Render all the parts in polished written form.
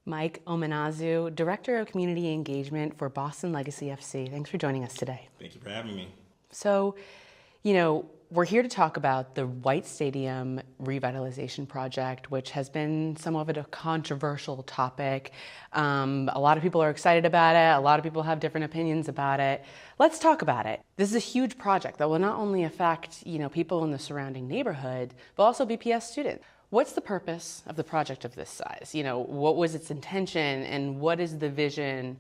Mike Omenazu, Director of Community Engagement for Boston Legacy FC. Thanks for joining us today. Thank you for having me. So, we're here to talk about the White Stadium Revitalization Project, which has been somewhat of a controversial topic. A lot of people are excited about it. A lot of people have different opinions about it. Let's talk about it. This is a huge project that will not only affect, people in the surrounding neighborhood, but also BPS students. What's the purpose of the project of this size? What was its intention and what is the vision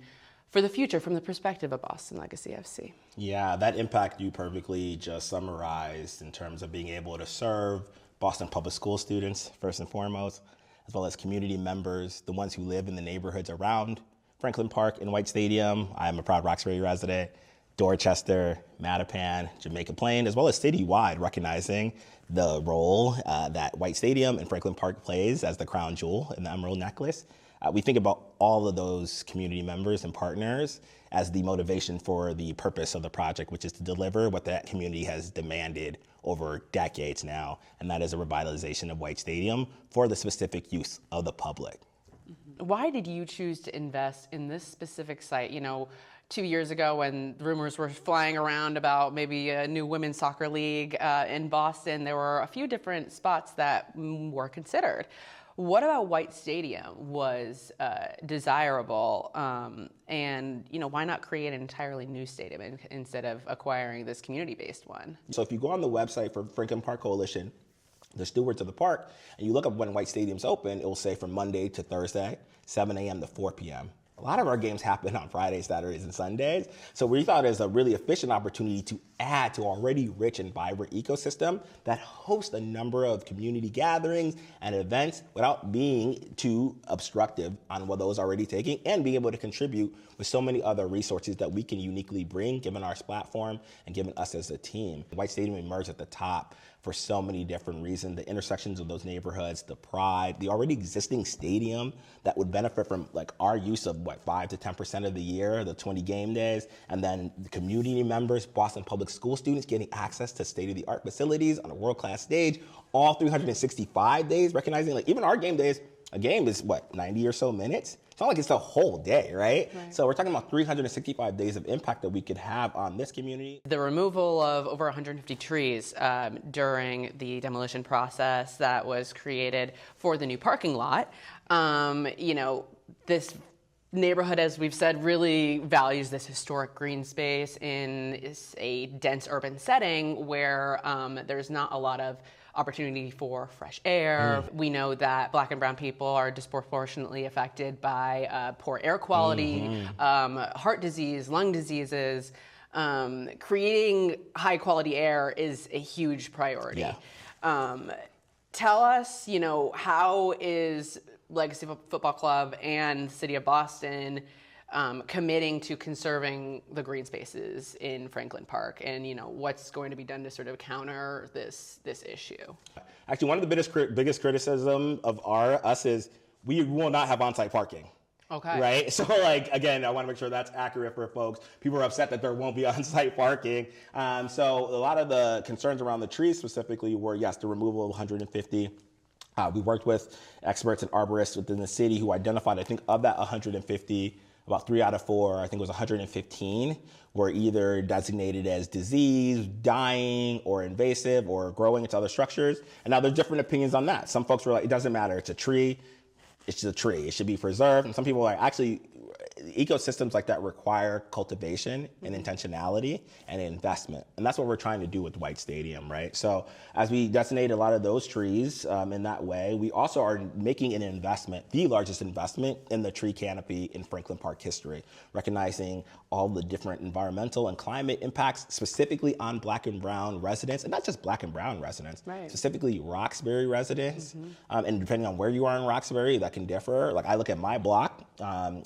for the future from the perspective of Boston Legacy FC? Yeah, that impact you perfectly just summarized in terms of being able to serve Boston public school students, first and foremost, as well as community members, the ones who live in the neighborhoods around Franklin Park and White Stadium. I am a proud Roxbury resident, Dorchester, Mattapan, Jamaica Plain, as well as citywide, recognizing the role that White Stadium and Franklin Park plays as the crown jewel in the Emerald Necklace. We think about all of those community members and partners as the motivation for the purpose of the project, which is to deliver what that community has demanded over decades now, and that is a revitalization of White Stadium for the specific use of the public. Why did you choose to invest in this specific site? 2 years ago when rumors were flying around about maybe a new women's soccer league in Boston, there were a few different spots that were considered. What about White Stadium was desirable, and why not create an entirely new stadium instead of acquiring this community-based one? So if you go on the website for Franklin Park Coalition, the stewards of the park, and you look up when White Stadium's open, it will say from Monday to Thursday, 7 a.m. to 4 p.m. A lot of our games happen on Fridays, Saturdays, and Sundays. So we thought it was a really efficient opportunity to add to already rich and vibrant ecosystem that hosts a number of community gatherings and events without being too obstructive on what those are already taking, and being able to contribute with so many other resources that we can uniquely bring given our platform and given us as a team. White Stadium emerged at the top for so many different reasons. The intersections of those neighborhoods, the pride, the already existing stadium that would benefit from our use of 5 to 10% of the year, the 20 game days, and then the community members, Boston public school students getting access to state-of-the-art facilities on a world-class stage, all 365 days, recognizing even our game days, a game is 90 or so minutes? It's not like it's a whole day, right? So we're talking about 365 days of impact that we could have on this community. The removal of over 150 trees during the demolition process that was created for the new parking lot, this neighborhood, as we've said, really values this historic green space in a dense urban setting where there's not a lot of opportunity for fresh air. We know that Black and brown people are disproportionately affected by poor air quality, heart disease, lung diseases. Creating high quality air is a huge priority. Tell us, how is Legacy Football Club and the City of Boston committing to conserving the green spaces in Franklin Park, and what's going to be done to sort of counter this issue? Actually, one of the biggest criticism of us is we will not have on-site parking. Okay. Right? So again, I want to make sure that's accurate for folks. People are upset that there won't be on-site parking. So a lot of the concerns around the trees specifically were, yes, the removal of 150. We worked with experts and arborists within the city who identified, I think, of that 150, about 3 out of 4, I think it was 115, were either designated as disease, dying, or invasive, or growing into other structures. And now there's different opinions on that. Some folks were like, it doesn't matter, it's a tree, it's just a tree, it should be preserved. And some people are like, actually, ecosystems like that require cultivation and intentionality and investment. And that's what we're trying to do with White Stadium, right? So as we designate a lot of those trees in that way, we also are making an investment, the largest investment in the tree canopy in Franklin Park history, recognizing all the different environmental and climate impacts specifically on Black and brown residents, and not just Black and brown residents, specifically Roxbury residents. And depending on where you are in Roxbury, that can differ. I look at my block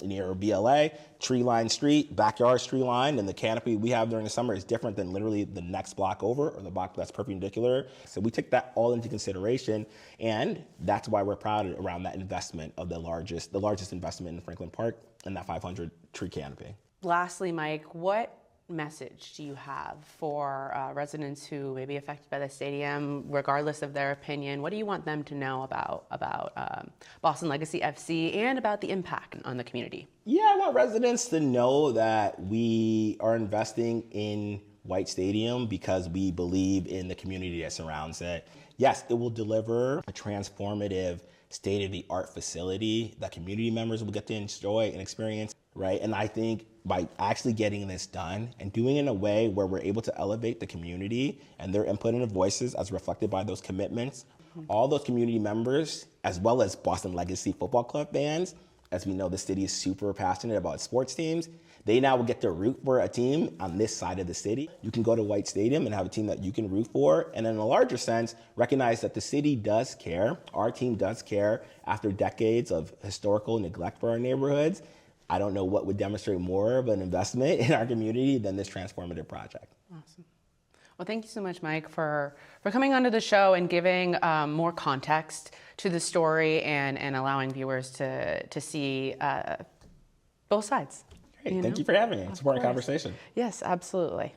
near BLA, tree-lined street, backyard tree line, and the canopy we have during the summer is different than literally the next block over or the block that's perpendicular. So we take that all into consideration, and that's why we're proud around that investment of the largest investment in Franklin Park and that 500 tree canopy. Lastly, Mike, what message do you have for residents who may be affected by the stadium, regardless of their opinion? What do you want them to know about Boston Legacy FC and about the impact on the community? Yeah, I want residents to know that we are investing in White Stadium because we believe in the community that surrounds it. Yes, it will deliver a transformative state-of-the-art facility that community members will get to enjoy and experience, right? And I think by actually getting this done and doing it in a way where we're able to elevate the community and their input and voices as reflected by those commitments, all those community members, as well as Boston Legacy Football Club fans, as we know the city is super passionate about sports teams, they now will get to root for a team on this side of the city. You can go to White Stadium and have a team that you can root for. And in a larger sense, recognize that the city does care. Our team does care after decades of historical neglect for our neighborhoods. I don't know what would demonstrate more of an investment in our community than this transformative project. Awesome. Well, thank you so much, Mike, for coming onto the show and giving more context to the story and allowing viewers to see both sides. Great. Thank you for having me. It's a important conversation. Yes, absolutely.